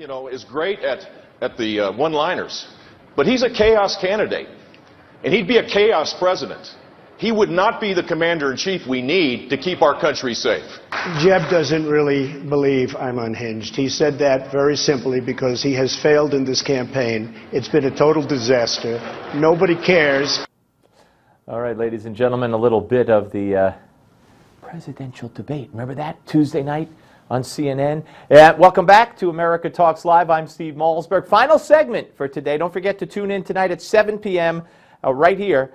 is great at the one-liners, but he's a chaos candidate, and he'd be a chaos president. He would not be the commander-in-chief we need to keep our country safe. Jeb doesn't really believe I'm unhinged. He said that very simply because he has failed in this campaign. It's been a total disaster. Nobody cares. All right, ladies and gentlemen, a little bit of the presidential debate. Remember that Tuesday night on CNN? Welcome back to America Talks Live. I'm Steve Malzberg. Final segment for today. Don't forget to tune in tonight at 7 p.m. Right here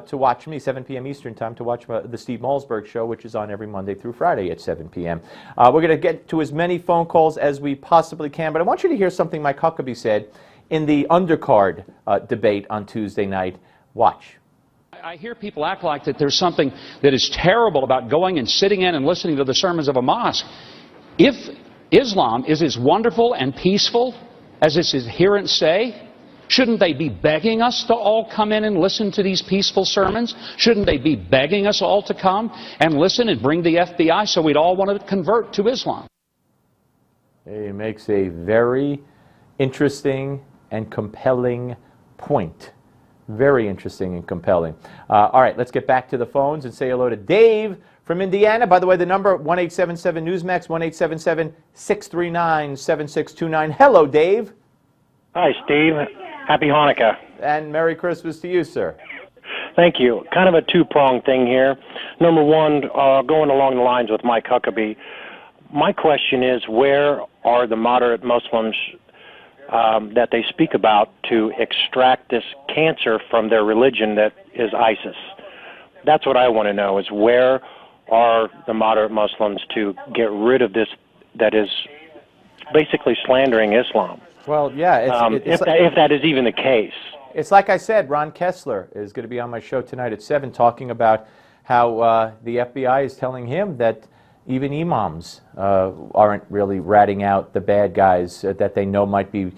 to watch me, 7 p.m. Eastern Time, to watch the Steve Malzberg Show, which is on every Monday through Friday at 7 p.m. We're going to get to as many phone calls as we possibly can, but I want you to hear something Mike Huckabee said in the undercard debate on Tuesday night. Watch. I hear people act like that there's something that is terrible about going and sitting in and listening to the sermons of a mosque. If Islam is as wonderful and peaceful as its adherents say, shouldn't they be begging us to all come in and listen to these peaceful sermons? Shouldn't they be begging us all to come and listen and bring the FBI so we'd all want to convert to Islam? He makes a very interesting and compelling point. Very interesting and compelling. All right, let's get back to the phones and say hello to Dave from Indiana. By the way, the number 1-877-NEWSMAX, 1-877-639-7629. Hello, Dave. Hi, Steve. Happy Hanukkah. And Merry Christmas to you, sir. Thank you. Kind of a two-pronged thing here. Number one, going along the lines with Mike Huckabee, my question is, where are the moderate Muslims that they speak about to extract this cancer from their religion that is ISIS? That's what I want to know, is where are the moderate Muslims to get rid of this that is basically slandering Islam? Well, yeah. If that is even the case. It's like I said, Ron Kessler is going to be on my show tonight at 7 talking about how the FBI is telling him that even imams aren't really ratting out the bad guys that they know might be,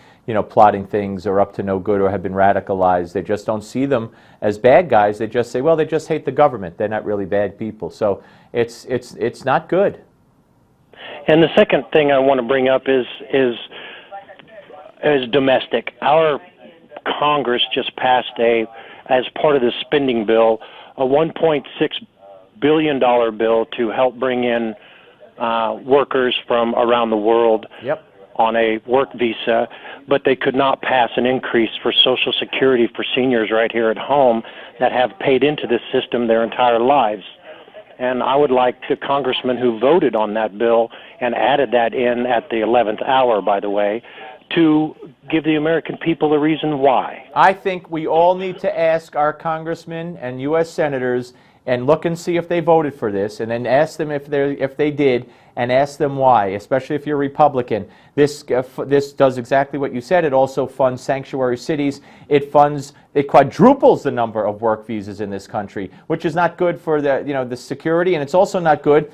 plotting things or up to no good or have been radicalized. They just don't see them as bad guys. They just say, well, they just hate the government. They're not really bad people. So it's not good. And the second thing I want to bring up is domestic. Our Congress just passed as part of the spending bill, a $1.6 billion bill to help bring in workers from around the world on a work visa, but they could not pass an increase for Social Security for seniors right here at home that have paid into this system their entire lives. And I would like the congressman who voted on that bill and added that in at the 11th hour, by the way, to give the American people a reason why. I think we all need to ask our congressmen and U.S. senators and look and see if they voted for this, and then ask them if they did, and ask them why, especially if you're Republican. This does exactly what you said. It also funds sanctuary cities. It quadruples the number of work visas in this country, which is not good for the security, and it's also not good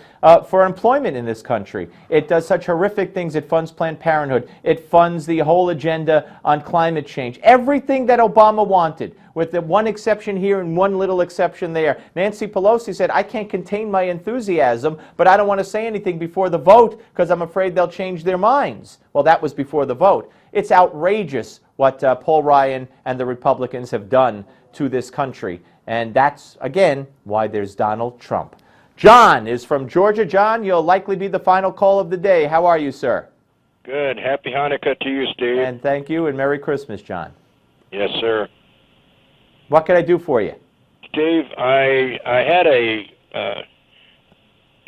for employment in this country. It does such horrific things. It funds Planned Parenthood. It funds the whole agenda on climate change. Everything that Obama wanted, with the one exception here and one little exception there. Nancy Pelosi said, I can't contain my enthusiasm, but I don't want to say anything before the vote because I'm afraid they'll change their minds. Well, that was before the vote. It's outrageous what Paul Ryan and the Republicans have done to this country. And that's, again, why there's Donald Trump. John is from Georgia. John, you'll likely be the final call of the day. How are you, sir? Good. Happy Hanukkah to you, Steve. And thank you, and Merry Christmas, John. Yes, sir. What can I do for you? Steve, I had a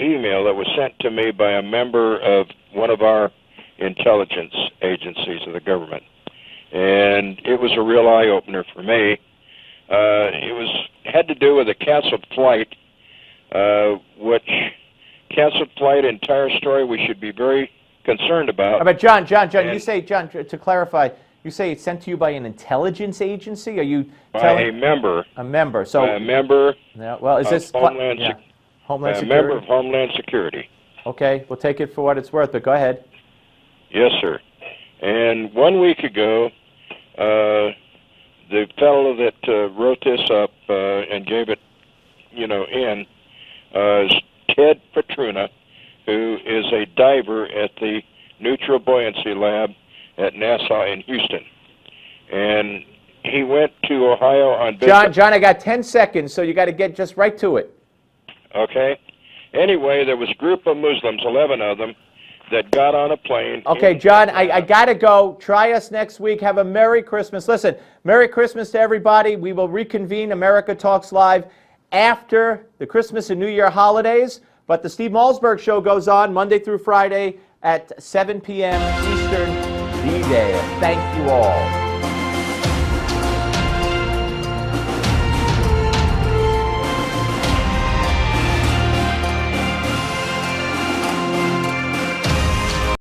email that was sent to me by a member of one of our intelligence agencies of the government, and it was a real eye-opener for me. It had to do with a canceled flight, which canceled flight, entire story we should be very concerned about. But John, you say, John, to clarify, you say it's sent to you by an intelligence agency? Are you by a member? A member. So a member. Yeah, well, is this Homeland Security? A member of Homeland Security. Okay, we'll take it for what it's worth, but go ahead. Yes, sir. And 1 week ago, the fellow that wrote this up and gave it, in, is Ted Petruna, who is a diver at the Neutral Buoyancy Lab at Nassau and Houston. And he went to Ohio on business. John, I got 10 seconds, so you got to get just right to it. Okay. Anyway, there was a group of Muslims, 11 of them, that got on a plane. Okay, John, I got to go. Try us next week. Have a Merry Christmas. Listen, Merry Christmas to everybody. We will reconvene America Talks Live after the Christmas and New Year holidays. But the Steve Malzberg Show goes on Monday through Friday at 7 p.m. Eastern. Be there. Thank you all.